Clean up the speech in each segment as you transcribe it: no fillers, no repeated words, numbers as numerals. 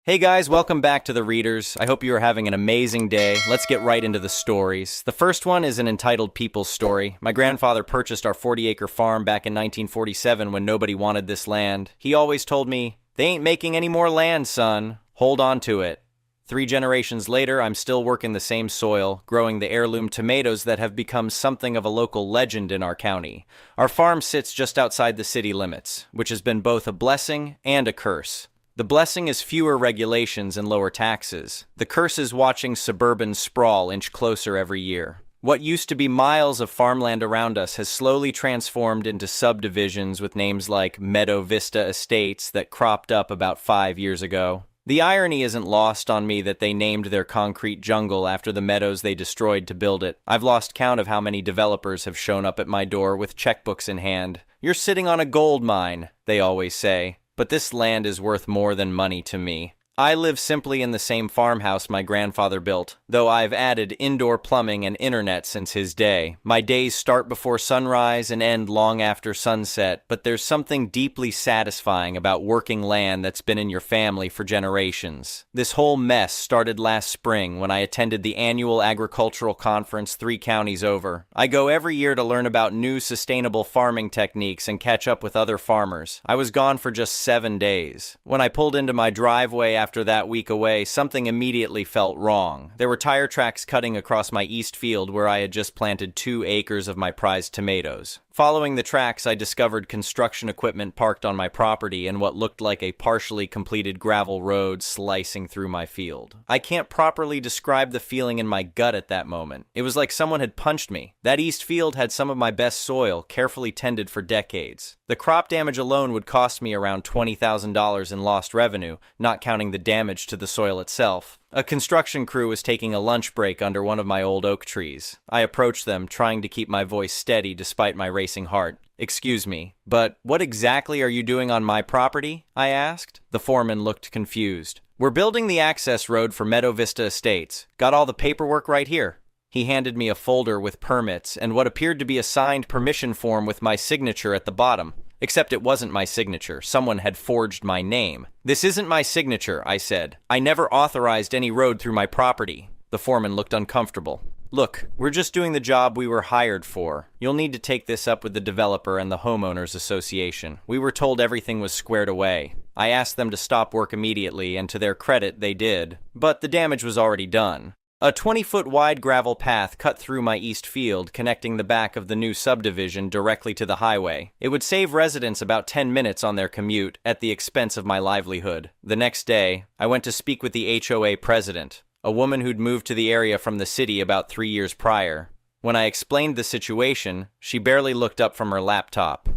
Hey guys, welcome back to The Readers. I hope you are having an amazing day. Let's get right into the stories. The first one is an entitled people's story. My grandfather purchased our 40-acre farm back in 1947 when nobody wanted this land. He always told me, "They ain't making any more land, son. Hold on to it." 3 generations later, I'm still working the same soil, growing the heirloom tomatoes that have become something of a local legend in our county. Our farm sits just outside the city limits, which has been both a blessing and a curse. The blessing is fewer regulations and lower taxes. The curse is watching suburban sprawl inch closer every year. What used to be miles of farmland around us has slowly transformed into subdivisions with names like Meadow Vista Estates that cropped up about 5 years ago. The irony isn't lost on me that they named their concrete jungle after the meadows they destroyed to build it. I've lost count of how many developers have shown up at my door with checkbooks in hand. "You're sitting on a gold mine," they always say. But this land is worth more than money to me. I live simply in the same farmhouse my grandfather built, though I've added indoor plumbing and internet since his day. My days start before sunrise and end long after sunset, but there's something deeply satisfying about working land that's been in your family for generations. This whole mess started last spring when I attended the annual agricultural conference 3 counties over. I go every year to learn about new sustainable farming techniques and catch up with other farmers. I was gone for just 7 days. When I pulled into my driveway after that week away, something immediately felt wrong. There were tire tracks cutting across my east field where I had just planted 2 acres of my prized tomatoes. Following the tracks, I discovered construction equipment parked on my property and what looked like a partially completed gravel road slicing through my field. I can't properly describe the feeling in my gut at that moment. It was like someone had punched me. That east field had some of my best soil, carefully tended for decades. The crop damage alone would cost me around $20,000 in lost revenue, not counting the damage to the soil itself. A construction crew was taking a lunch break under one of my old oak trees. I approached them, trying to keep my voice steady despite my racing heart. "Excuse me, but what exactly are you doing on my property?" I asked. The foreman looked confused. "We're building the access road for Meadow Vista Estates. Got all the paperwork right here." He handed me a folder with permits and what appeared to be a signed permission form with my signature at the bottom. Except it wasn't my signature. Someone had forged my name. "This isn't my signature," I said. "I never authorized any road through my property." The foreman looked uncomfortable. "Look, we're just doing the job we were hired for. You'll need to take this up with the developer and the homeowners association. We were told everything was squared away." I asked them to stop work immediately, and to their credit, they did. But the damage was already done. A 20-foot wide gravel path cut through my east field, connecting the back of the new subdivision directly to the highway. It would save residents about 10 minutes on their commute, at the expense of my livelihood. The next day, I went to speak with the HOA president, a woman who'd moved to the area from the city about 3 years prior. When I explained the situation, she barely looked up from her laptop.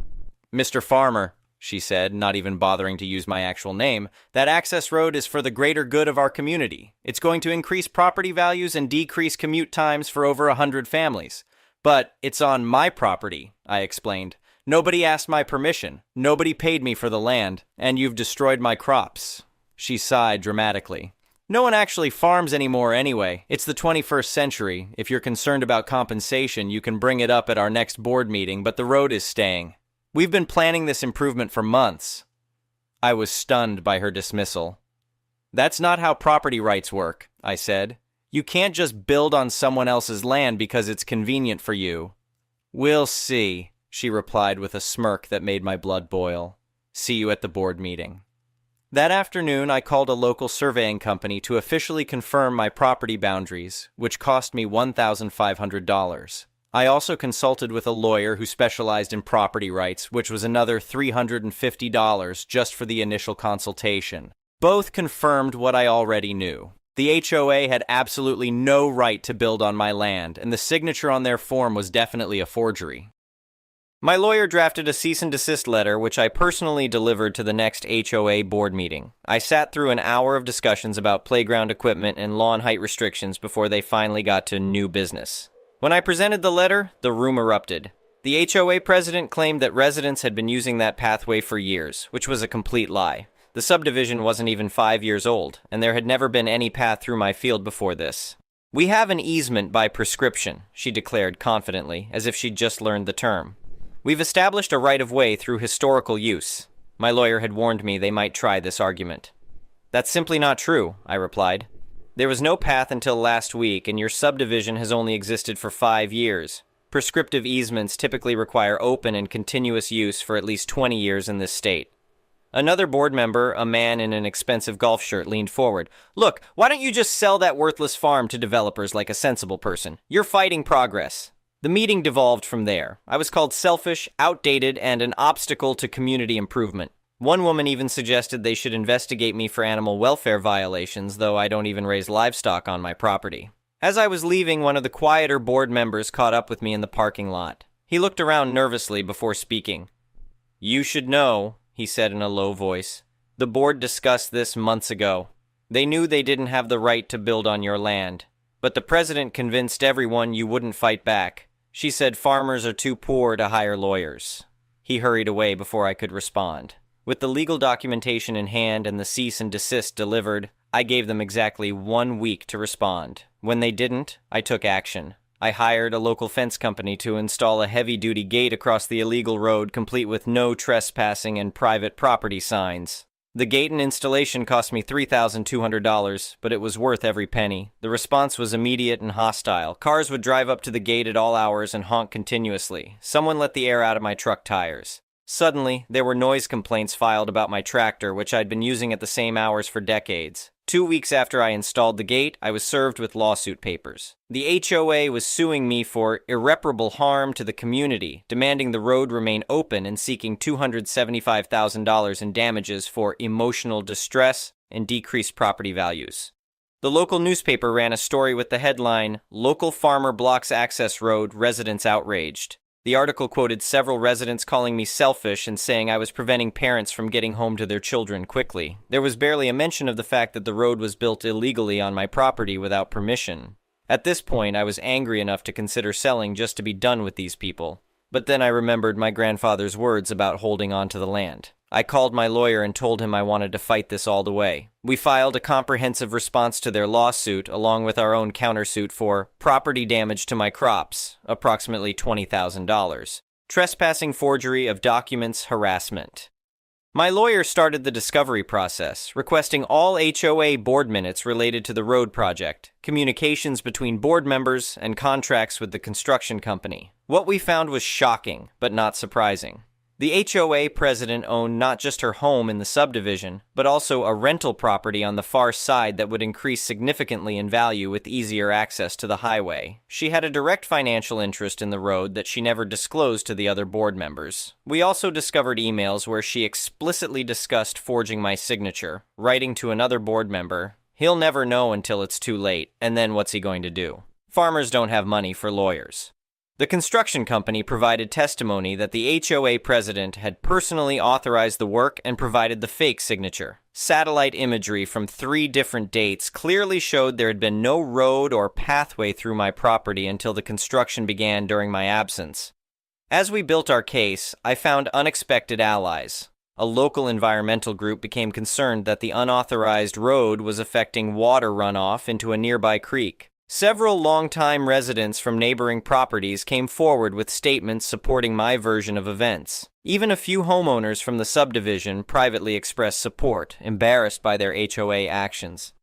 "Mr. Farmer," she said, not even bothering to use my actual name, "that access road is for the greater good of our community. It's going to increase property values and decrease commute times for over 100 families. But it's on my property," I explained. "Nobody asked my permission. Nobody paid me for the land, and you've destroyed my crops." She sighed dramatically. "No one actually farms anymore anyway. It's the 21st century. If you're concerned about compensation, you can bring it up at our next board meeting, but the road is staying. We've been planning this improvement for months." I was stunned by her dismissal. "That's not how property rights work," I said. "You can't just build on someone else's land because it's convenient for you." "We'll see," she replied with a smirk that made my blood boil. "See you at the board meeting." That afternoon, I called a local surveying company to officially confirm my property boundaries, which cost me $1,500. I also consulted with a lawyer who specialized in property rights, which was another $350 just for the initial consultation. Both confirmed what I already knew. The HOA had absolutely no right to build on my land, and the signature on their form was definitely a forgery. My lawyer drafted a cease and desist letter, which I personally delivered to the next HOA board meeting. I sat through an hour of discussions about playground equipment and lawn height restrictions before they finally got to new business. When I presented the letter, the room erupted. The HOA president claimed that residents had been using that pathway for years, which was a complete lie. The subdivision wasn't even 5 years old, and there had never been any path through my field before this. "We have an easement by prescription," she declared confidently, as if she'd just learned the term. "We've established a right-of-way through historical use." My lawyer had warned me they might try this argument. That's simply not true, I replied. There was no path until last week, and your subdivision has only existed for 5 years. Prescriptive easements typically require open and continuous use for at least 20 years in this state. Another board member, a man in an expensive golf shirt, leaned forward. Look, why don't you just sell that worthless farm to developers like a sensible person? You're fighting progress. The meeting devolved from there. I was called selfish, outdated, and an obstacle to community improvement. One woman even suggested they should investigate me for animal welfare violations, though I don't even raise livestock on my property. As I was leaving, one of the quieter board members caught up with me in the parking lot. He looked around nervously before speaking. You should know, he said in a low voice. The board discussed this months ago. They knew they didn't have the right to build on your land. But the president convinced everyone you wouldn't fight back. She said farmers are too poor to hire lawyers. He hurried away before I could respond. With the legal documentation in hand and the cease and desist delivered, I gave them exactly 1 week to respond. When they didn't, I took action. I hired a local fence company to install a heavy-duty gate across the illegal road, complete with no trespassing and private property signs. The gate and installation cost me $3,200, but it was worth every penny. The response was immediate and hostile. Cars would drive up to the gate at all hours and honk continuously. Someone let the air out of my truck tires. Suddenly, there were noise complaints filed about my tractor, which I'd been using at the same hours for decades. 2 weeks after I installed the gate, I was served with lawsuit papers. The HOA was suing me for irreparable harm to the community, demanding the road remain open and seeking $275,000 in damages for emotional distress and decreased property values. The local newspaper ran a story with the headline, "Local Farmer Blocks Access Road, Residents Outraged." The article quoted several residents calling me selfish and saying I was preventing parents from getting home to their children quickly. There was barely a mention of the fact that the road was built illegally on my property without permission. At this point, I was angry enough to consider selling just to be done with these people. But then I remembered my grandfather's words about holding on to the land. I called my lawyer and told him I wanted to fight this all the way. We filed a comprehensive response to their lawsuit, along with our own countersuit for property damage to my crops, approximately $20,000, trespassing, forgery of documents, harassment. My lawyer started the discovery process, requesting all HOA board minutes related to the road project, communications between board members, and contracts with the construction company. What we found was shocking, but not surprising. The HOA president owned not just her home in the subdivision, but also a rental property on the far side that would increase significantly in value with easier access to the highway. She had a direct financial interest in the road that she never disclosed to the other board members. We also discovered emails where she explicitly discussed forging my signature, writing to another board member, "He'll never know until it's too late, and then what's he going to do? Farmers don't have money for lawyers." The construction company provided testimony that the HOA president had personally authorized the work and provided the fake signature. Satellite imagery from 3 different dates clearly showed there had been no road or pathway through my property until the construction began during my absence. As we built our case, I found unexpected allies. A local environmental group became concerned that the unauthorized road was affecting water runoff into a nearby creek. Several longtime residents from neighboring properties came forward with statements supporting my version of events. Even a few homeowners from the subdivision privately expressed support, embarrassed by their HOA actions.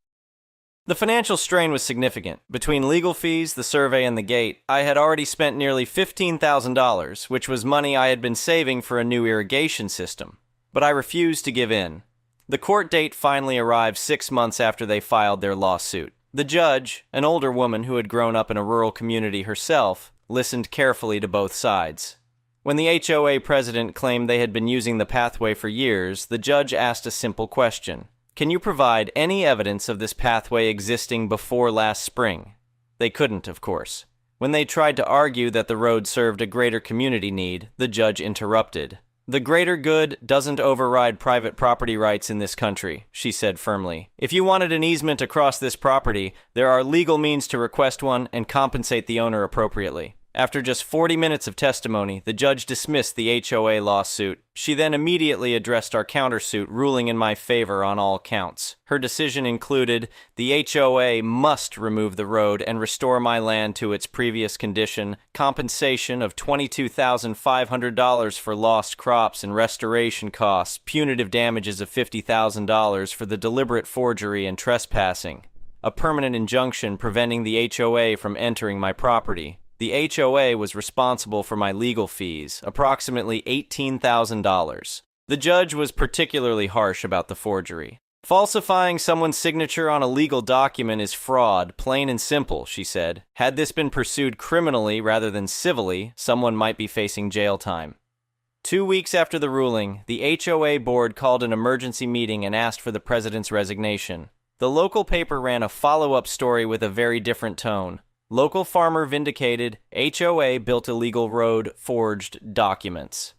The financial strain was significant. Between legal fees, the survey, and the gate, I had already spent nearly $15,000, which was money I had been saving for a new irrigation system. But I refused to give in. The court date finally arrived 6 months after they filed their lawsuit. The judge, an older woman who had grown up in a rural community herself, listened carefully to both sides. When the HOA president claimed they had been using the pathway for years, the judge asked a simple question. Can you provide any evidence of this pathway existing before last spring? They couldn't, of course. When they tried to argue that the road served a greater community need, the judge interrupted. The greater good doesn't override private property rights in this country, she said firmly. If you wanted an easement across this property, there are legal means to request one and compensate the owner appropriately. After just 40 minutes of testimony, the judge dismissed the HOA lawsuit. She then immediately addressed our countersuit, ruling in my favor on all counts. Her decision included the HOA must remove the road and restore my land to its previous condition, compensation of $22,500 for lost crops and restoration costs, punitive damages of $50,000 for the deliberate forgery and trespassing, a permanent injunction preventing the HOA from entering my property. The HOA was responsible for my legal fees, approximately $18,000. The judge was particularly harsh about the forgery. Falsifying someone's signature on a legal document is fraud, plain and simple, she said. Had this been pursued criminally rather than civilly, someone might be facing jail time. 2 weeks after the ruling, the HOA board called an emergency meeting and asked for the president's resignation. The local paper ran a follow-up story with a very different tone. Local farmer vindicated, HOA built illegal road, forged documents.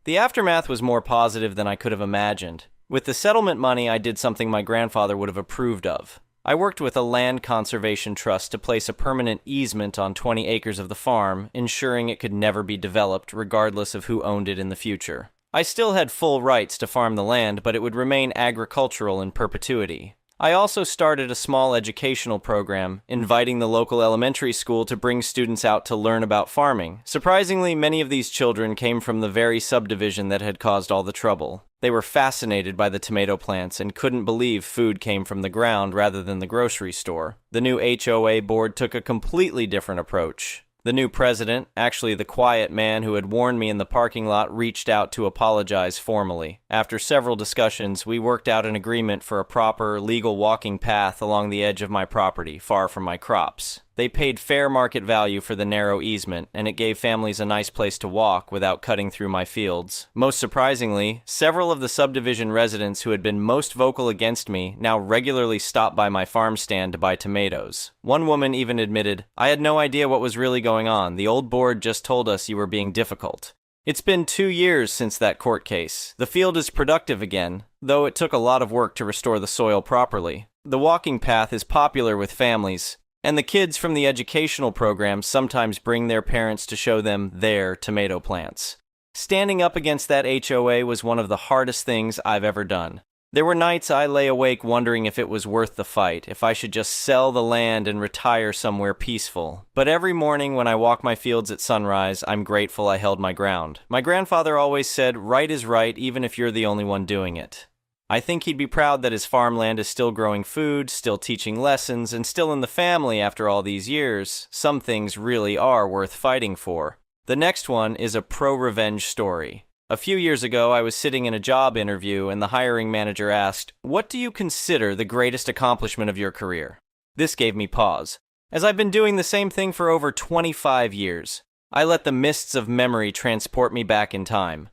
The aftermath was more positive than I could have imagined. With the settlement money, I did something my grandfather would have approved of. I worked with a land conservation trust to place a permanent easement on 20 acres of the farm, ensuring it could never be developed regardless of who owned it in the future. I still had full rights to farm the land, but it would remain agricultural in perpetuity. I also started a small educational program, inviting the local elementary school to bring students out to learn about farming. Surprisingly, many of these children came from the very subdivision that had caused all the trouble. They were fascinated by the tomato plants and couldn't believe food came from the ground rather than the grocery store. The new HOA board took a completely different approach. The new president, actually the quiet man who had warned me in the parking lot, reached out to apologize formally. After several discussions, we worked out an agreement for a proper, legal walking path along the edge of my property, far from my crops. They paid fair market value for the narrow easement, and it gave families a nice place to walk without cutting through my fields. Most surprisingly, several of the subdivision residents who had been most vocal against me now regularly stopped by my farm stand to buy tomatoes. One woman even admitted, "I had no idea what was really going on. The old board just told us you were being difficult." It's been 2 years since that court case. The field is productive again, though it took a lot of work to restore the soil properly. The walking path is popular with families, and the kids from the educational program sometimes bring their parents to show them their tomato plants. Standing up against that HOA was one of the hardest things I've ever done. There were nights I lay awake wondering if it was worth the fight, if I should just sell the land and retire somewhere peaceful. But every morning when I walk my fields at sunrise, I'm grateful I held my ground. My grandfather always said, right is right even if you're the only one doing it. I think he'd be proud that his farmland is still growing food, still teaching lessons, and still in the family after all these years. Some things really are worth fighting for. The next one is a pro-revenge story. A few years ago, I was sitting in a job interview and the hiring manager asked, "What do you consider the greatest accomplishment of your career?" This gave me pause, as I've been doing the same thing for over 25 years. I let the mists of memory transport me back in time.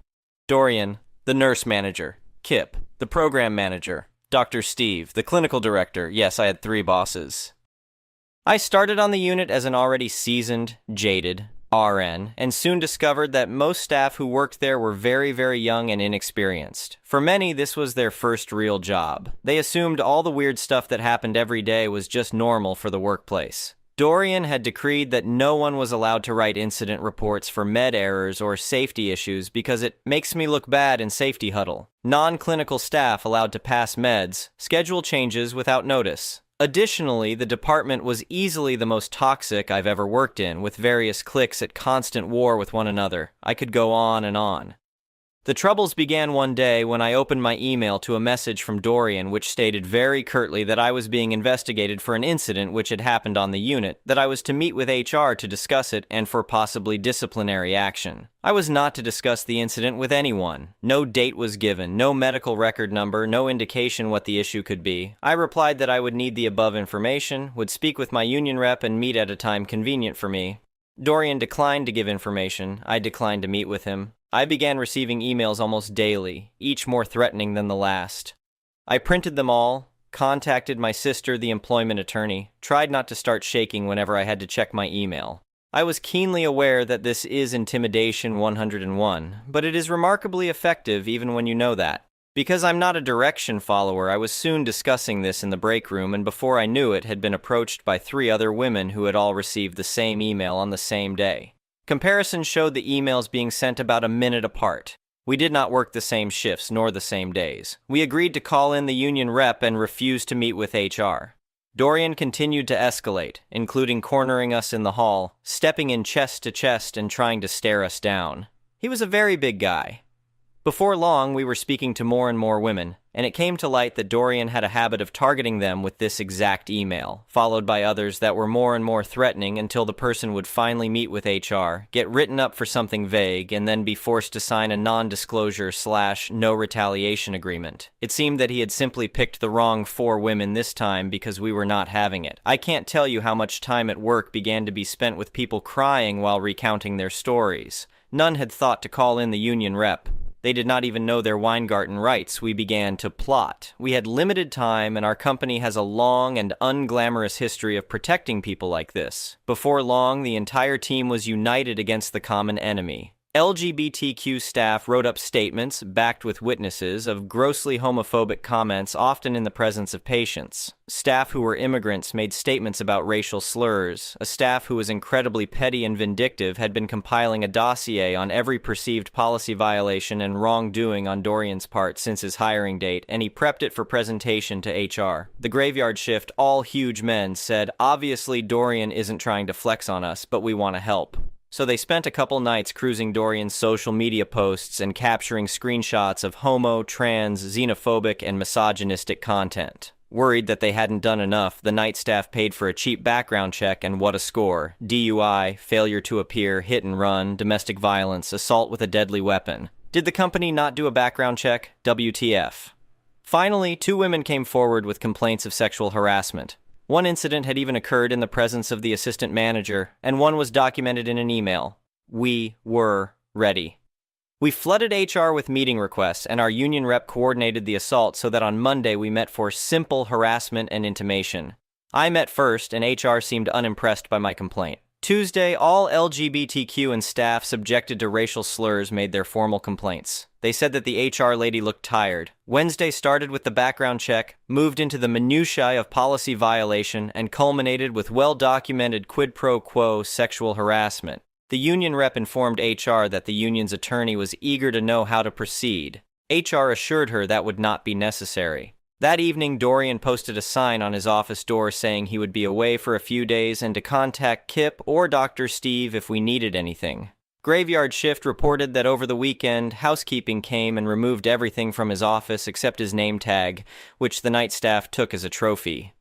Dorian, the nurse manager. Kip, the program manager. Dr. Steve, the clinical director. Yes, I had 3 bosses. I started on the unit as an already seasoned, jaded RN, and soon discovered that most staff who worked there were very, very young and inexperienced. For many, this was their first real job. They assumed all the weird stuff that happened every day was just normal for the workplace. Dorian had decreed that no one was allowed to write incident reports for med errors or safety issues because it makes me look bad in safety huddle. Non-clinical staff allowed to pass meds, schedule changes without notice. Additionally, the department was easily the most toxic I've ever worked in, with various cliques at constant war with one another. I could go on and on. The troubles began one day when I opened my email to a message from Dorian which stated very curtly that I was being investigated for an incident which had happened on the unit, that I was to meet with HR to discuss it and for possibly disciplinary action. I was not to discuss the incident with anyone. No date was given, no medical record number, no indication what the issue could be. I replied that I would need the above information, would speak with my union rep and meet at a time convenient for me. Dorian declined to give information. I declined to meet with him. I began receiving emails almost daily, each more threatening than the last. I printed them all, contacted my sister, the employment attorney, tried not to start shaking whenever I had to check my email. I was keenly aware that this is intimidation 101, but it is remarkably effective even when you know that. Because I'm not a direction follower, I was soon discussing this in the break room, and before I knew it, had been approached by 3 other women who had all received the same email on the same day. Comparison showed the emails being sent about a minute apart. We did not work the same shifts nor the same days. We agreed to call in the union rep and refused to meet with HR. Dorian continued to escalate, including cornering us in the hall, stepping in chest to chest and trying to stare us down. He was a very big guy. Before long, we were speaking to more and more women, and it came to light that Dorian had a habit of targeting them with this exact email, followed by others that were more and more threatening until the person would finally meet with HR, get written up for something vague, and then be forced to sign a non-disclosure/no retaliation agreement. It seemed that he had simply picked the wrong 4 women this time because we were not having it. I can't tell you how much time at work began to be spent with people crying while recounting their stories. None had thought to call in the union rep. They did not even know their Weingarten rights. We began to plot. We had limited time, and our company has a long and unglamorous history of protecting people like this. Before long, the entire team was united against the common enemy. LGBTQ staff wrote up statements, backed with witnesses, of grossly homophobic comments, often in the presence of patients. Staff who were immigrants made statements about racial slurs. A staff who was incredibly petty and vindictive had been compiling a dossier on every perceived policy violation and wrongdoing on Dorian's part since his hiring date, and he prepped it for presentation to HR. The graveyard shift, all huge men, said, "Obviously Dorian isn't trying to flex on us, but we want to help." So they spent a couple nights cruising Dorian's social media posts and capturing screenshots of homo, trans, xenophobic, and misogynistic content. Worried that they hadn't done enough, the night staff paid for a cheap background check, and what a score. DUI, failure to appear, hit and run, domestic violence, assault with a deadly weapon. Did the company not do a background check? WTF. Finally, 2 women came forward with complaints of sexual harassment. One incident had even occurred in the presence of the assistant manager, and one was documented in an email. We were ready. We flooded HR with meeting requests, and our union rep coordinated the assault so that on Monday we met for simple harassment and intimation. I met first, and HR seemed unimpressed by my complaint. Tuesday, all LGBTQ and staff subjected to racial slurs made their formal complaints. They said that the HR lady looked tired. Wednesday started with the background check, moved into the minutiae of policy violation, and culminated with well-documented quid pro quo sexual harassment. The union rep informed HR that the union's attorney was eager to know how to proceed. HR assured her that would not be necessary. That evening, Dorian posted a sign on his office door saying he would be away for a few days and to contact Kip or Dr. Steve if we needed anything. Graveyard Shift reported that over the weekend, housekeeping came and removed everything from his office except his name tag, which the night staff took as a trophy.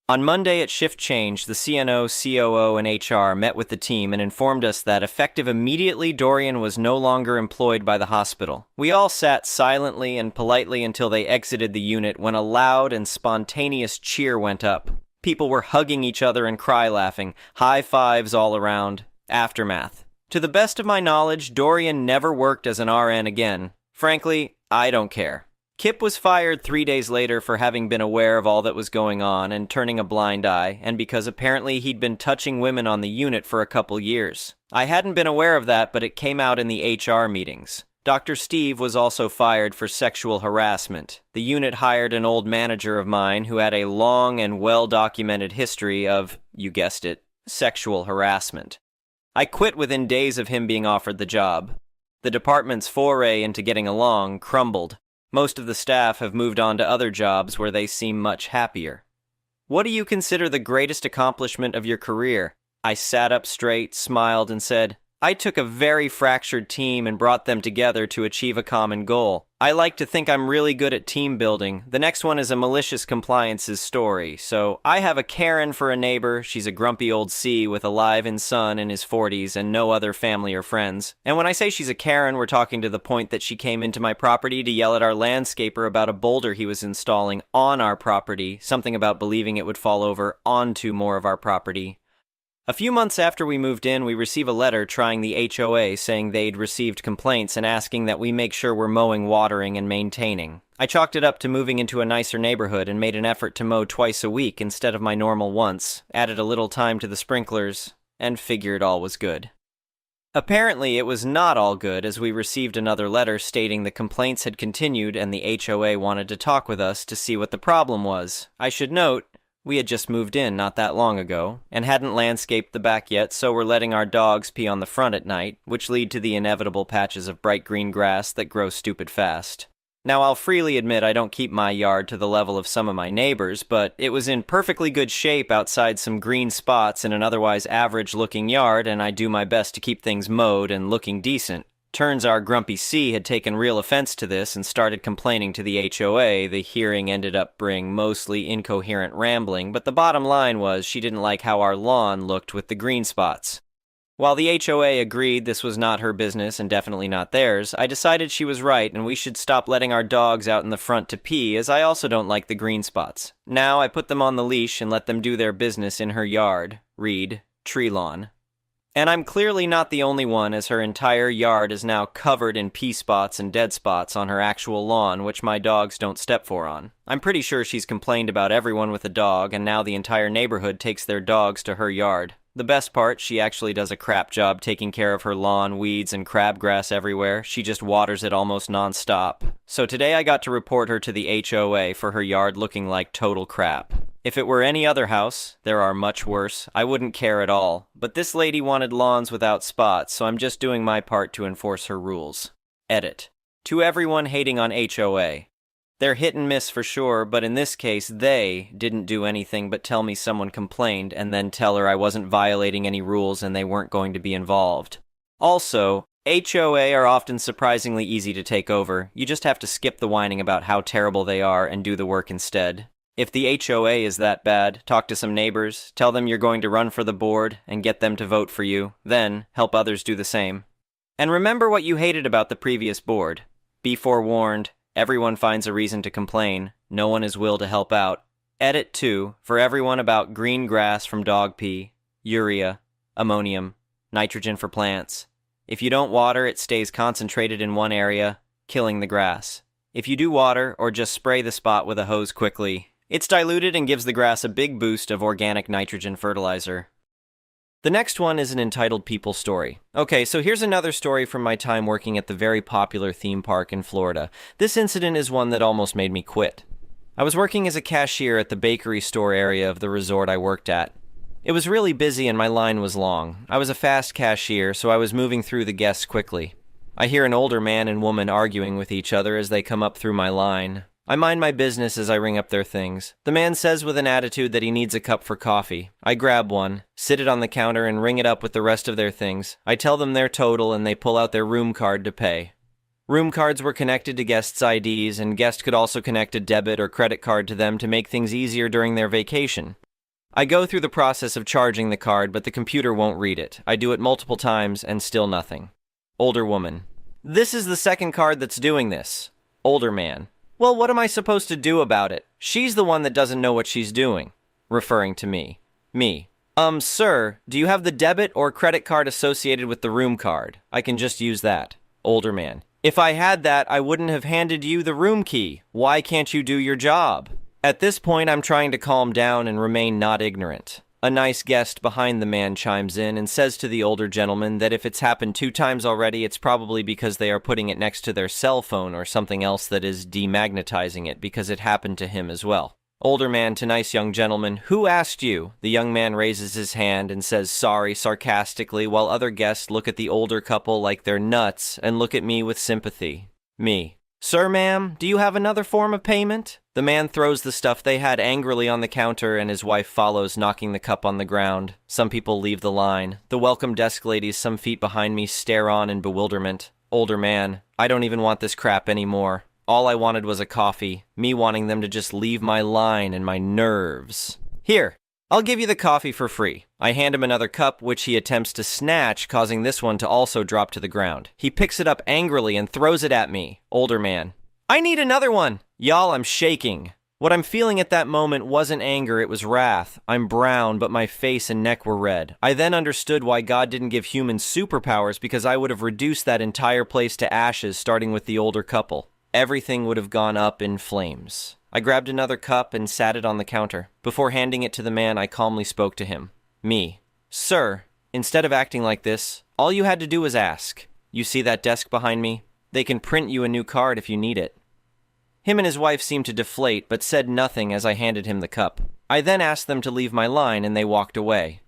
On Monday at shift change, the CNO, COO, and HR met with the team and informed us that effective immediately, Dorian was no longer employed by the hospital. We all sat silently and politely until they exited the unit when a loud and spontaneous cheer went up. People were hugging each other and cry-laughing, high fives all around. Aftermath. To the best of my knowledge, Dorian never worked as an RN again. Frankly, I don't care. Kip was fired 3 days later for having been aware of all that was going on and turning a blind eye, and because apparently he'd been touching women on the unit for a couple years. I hadn't been aware of that, but it came out in the HR meetings. Dr. Steve was also fired for sexual harassment. The unit hired an old manager of mine who had a long and well-documented history of, you guessed it, sexual harassment. I quit within days of him being offered the job. The department's foray into getting along crumbled. Most of the staff have moved on to other jobs where they seem much happier. What do you consider the greatest accomplishment of your career? I sat up straight, smiled, and said, I took a very fractured team and brought them together to achieve a common goal. I like to think I'm really good at team building. The next one is a malicious compliances story. So I have a Karen for a neighbor. She's a grumpy old C with a live-in son in his 40s and no other family or friends. And when I say she's a Karen, we're talking to the point that she came into my property to yell at our landscaper about a boulder he was installing on our property, something about believing it would fall over onto more of our property. A few months after we moved in, we receive a letter trying the HOA saying they'd received complaints and asking that we make sure we're mowing, watering, and maintaining. I chalked it up to moving into a nicer neighborhood and made an effort to mow twice a week instead of my normal once, added a little time to the sprinklers, and figured all was good. Apparently, it was not all good, as we received another letter stating the complaints had continued and the HOA wanted to talk with us to see what the problem was. I should note, we had just moved in not that long ago, and hadn't landscaped the back yet, so we're letting our dogs pee on the front at night, which lead to the inevitable patches of bright green grass that grow stupid fast. Now, I'll freely admit I don't keep my yard to the level of some of my neighbors, but it was in perfectly good shape outside some green spots in an otherwise average-looking yard, and I do my best to keep things mowed and looking decent. Turns our grumpy C had taken real offense to this and started complaining to the HOA. The hearing ended up bringing mostly incoherent rambling, but the bottom line was she didn't like how our lawn looked with the green spots. While the HOA agreed this was not her business and definitely not theirs, I decided she was right and we should stop letting our dogs out in the front to pee, as I also don't like the green spots. Now I put them on the leash and let them do their business in her yard. Read, tree lawn. And I'm clearly not the only one, as her entire yard is now covered in pee spots and dead spots on her actual lawn, which my dogs don't step for on. I'm pretty sure she's complained about everyone with a dog, and now the entire neighborhood takes their dogs to her yard. The best part, she actually does a crap job taking care of her lawn, weeds, and crabgrass everywhere. She just waters it almost non-stop. So today I got to report her to the HOA for her yard looking like total crap. If it were any other house, there are much worse, I wouldn't care at all. But this lady wanted lawns without spots, so I'm just doing my part to enforce her rules. Edit. To everyone hating on HOA. They're hit and miss for sure, but in this case, they didn't do anything but tell me someone complained and then tell her I wasn't violating any rules and they weren't going to be involved. Also, HOA are often surprisingly easy to take over. You just have to skip the whining about how terrible they are and do the work instead. If the HOA is that bad, talk to some neighbors, tell them you're going to run for the board and get them to vote for you, then help others do the same. And remember what you hated about the previous board. Be forewarned. Everyone finds a reason to complain. No one is will to help out. Edit 2 for everyone about green grass from dog pee, urea, ammonium, nitrogen for plants. If you don't water, it stays concentrated in one area, killing the grass. If you do water or just spray the spot with a hose quickly, it's diluted and gives the grass a big boost of organic nitrogen fertilizer. The next one is an entitled people story. Okay, so here's another story from my time working at the very popular theme park in Florida. This incident is one that almost made me quit. I was working as a cashier at the bakery store area of the resort I worked at. It was really busy and my line was long. I was a fast cashier, so I was moving through the guests quickly. I hear an older man and woman arguing with each other as they come up through my line. I mind my business as I ring up their things. The man says with an attitude that he needs a cup for coffee. I grab one, sit it on the counter, and ring it up with the rest of their things. I tell them their total, and they pull out their room card to pay. Room cards were connected to guests' IDs, and guests could also connect a debit or credit card to them to make things easier during their vacation. I go through the process of charging the card, but the computer won't read it. I do it multiple times, and still nothing. Older woman. This is the second card that's doing this. Older man. Well, what am I supposed to do about it? She's the one that doesn't know what she's doing. Referring to me. Me. Sir, do you have the debit or credit card associated with the room card? I can just use that. Older man. If I had that, I wouldn't have handed you the room key. Why can't you do your job? At this point, I'm trying to calm down and remain not ignorant. A nice guest behind the man chimes in and says to the older gentleman that if it's happened 2 times already, it's probably because they are putting it next to their cell phone or something else that is demagnetizing it because it happened to him as well. Older man to nice young gentleman, who asked you? The young man raises his hand and says sorry sarcastically, while other guests look at the older couple like they're nuts and look at me with sympathy. Me. Sir, ma'am, do you have another form of payment? The man throws the stuff they had angrily on the counter and his wife follows, knocking the cup on the ground. Some people leave the line. The welcome desk ladies some feet behind me stare on in bewilderment. Older man, I don't even want this crap anymore. All I wanted was a coffee. Me wanting them to just leave my line and my nerves. Here, I'll give you the coffee for free. I hand him another cup, which he attempts to snatch, causing this one to also drop to the ground. He picks it up angrily and throws it at me. Older man. I need another one! Y'all, I'm shaking. What I'm feeling at that moment wasn't anger, it was wrath. I'm brown, but my face and neck were red. I then understood why God didn't give humans superpowers, because I would have reduced that entire place to ashes, starting with the older couple. Everything would have gone up in flames. I grabbed another cup and sat it on the counter. Before handing it to the man, I calmly spoke to him. Me. Sir, instead of acting like this, All you had to do was ask. You see that desk behind me? They can print you a new card if you need it. Him and his wife seemed to deflate, but said nothing as I handed him the cup. I then asked them to leave my line, and they walked away.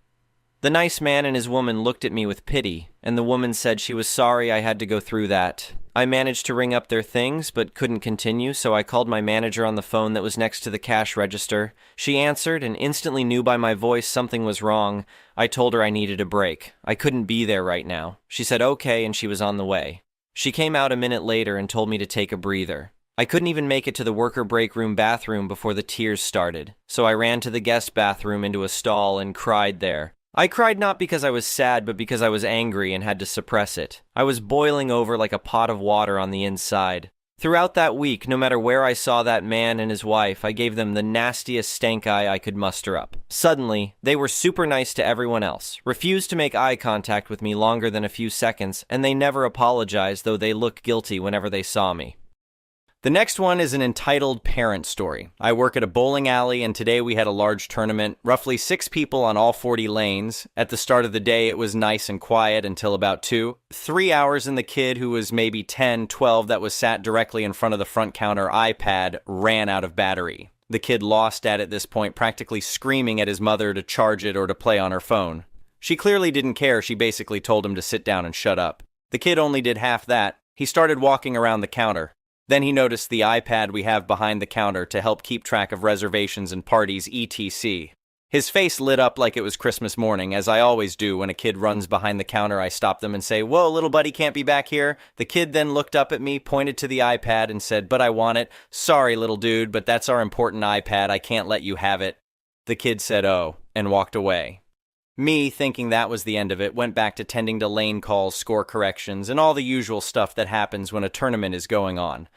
The nice man and his woman looked at me with pity, and the woman said she was sorry I had to go through that. I managed to ring up their things, but couldn't continue, so I called my manager on the phone that was next to the cash register. She answered and instantly knew by my voice something was wrong. I told her I needed a break. I couldn't be there right now. She said okay, and she was on the way. She came out a minute later and told me to take a breather. I couldn't even make it to the worker break room bathroom before the tears started, so I ran to the guest bathroom into a stall and cried there. I cried not because I was sad, but because I was angry and had to suppress it. I was boiling over like a pot of water on the inside. Throughout that week, no matter where I saw that man and his wife, I gave them the nastiest stank eye I could muster up. Suddenly, they were super nice to everyone else, refused to make eye contact with me longer than a few seconds, and they never apologized, though they looked guilty whenever they saw me. The next one is an entitled parent story. I work at a bowling alley, and today we had a large tournament, roughly 6 people on all 40 lanes. At the start of the day, it was nice and quiet until about 2. 3 hours and the kid, who was maybe 10, 12, that was sat directly in front of the front counter iPad, ran out of battery. The kid lost at this point, practically screaming at his mother to charge it or to play on her phone. She clearly didn't care. She basically told him to sit down and shut up. The kid only did half that. He started walking around the counter. Then he noticed the iPad we have behind the counter to help keep track of reservations and parties, etc. His face lit up like it was Christmas morning, as I always do when a kid runs behind the counter. I stop them and say, "Whoa, little buddy can't be back here." The kid then looked up at me, pointed to the iPad, and said, "But I want it." "Sorry, little dude, but that's our important iPad. I can't let you have it." The kid said, "Oh," and walked away. Me, thinking that was the end of it, went back to tending to lane calls, score corrections, and all the usual stuff that happens when a tournament is going on.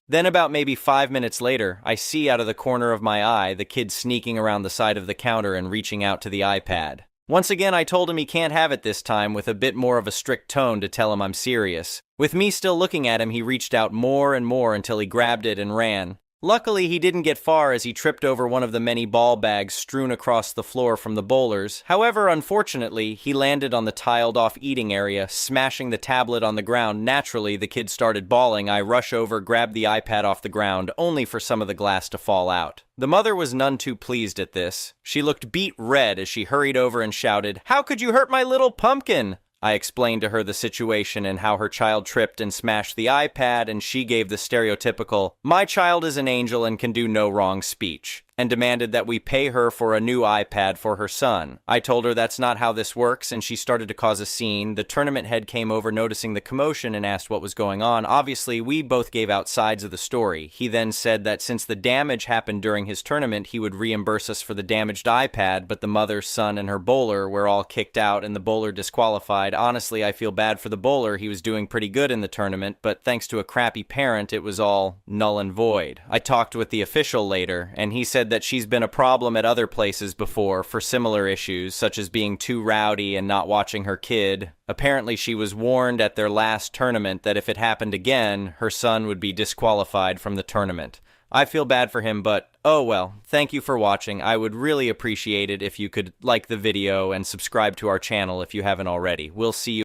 Then about maybe 5 minutes later, I see out of the corner of my eye the kid sneaking around the side of the counter and reaching out to the iPad. Once again, I told him he can't have it this time, with a bit more of a strict tone to tell him I'm serious. With me still looking at him, he reached out more and more until he grabbed it and ran. Luckily, he didn't get far as he tripped over one of the many ball bags strewn across the floor from the bowlers. However, unfortunately, he landed on the tiled-off eating area, smashing the tablet on the ground. Naturally, the kid started bawling. I rush over, grab the iPad off the ground, only for some of the glass to fall out. The mother was none too pleased at this. She looked beet red as she hurried over and shouted, "How could you hurt my little pumpkin?" I explained to her the situation and how her child tripped and smashed the iPad, and she gave the stereotypical, "My child is an angel and can do no wrong" speech, and demanded that we pay her for a new iPad for her son. I told her that's not how this works, and she started to cause a scene. The tournament head came over noticing the commotion and asked what was going on. Obviously, we both gave out sides of the story. He then said that since the damage happened during his tournament, he would reimburse us for the damaged iPad, but the mother, son, and her bowler were all kicked out and the bowler disqualified. Honestly, I feel bad for the bowler. He was doing pretty good in the tournament, but thanks to a crappy parent, it was all null and void. I talked with the official later, and he said that she's been a problem at other places before for similar issues, such as being too rowdy and not watching her kid. Apparently, she was warned at their last tournament that if it happened again, her son would be disqualified from the tournament. I feel bad for him, but oh well. Thank you for watching. I would really appreciate it if you could like the video and subscribe to our channel if you haven't already. We'll see you